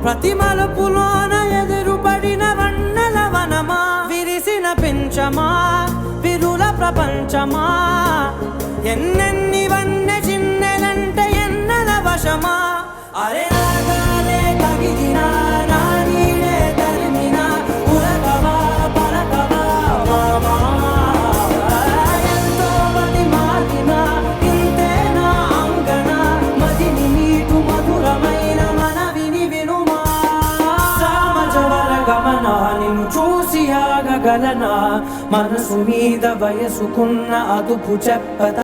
ప్రతి మలుపులోన ఎదురుపడిన వన్నెల వనమా, విరిసిన పెంచమా విరుల ప్రపంచమా, ఎన్నెన్ని వన్నె చిన్నెలంటే ఎన్నెల వశమా. అరే రాగాలే తగిదినా నా నీడే తరిమినా ఉరకవా పలకవా మామా, ఎంతో మది మాటినా ఇంతే నా అంగన, మదిని నీటు మధురమైన మనవిని వినుమా. సామజవర గమనా నిన్ను చూసి ఆగగలనా, మనసు మీద వయసుకున్న అదుపు చెప్పత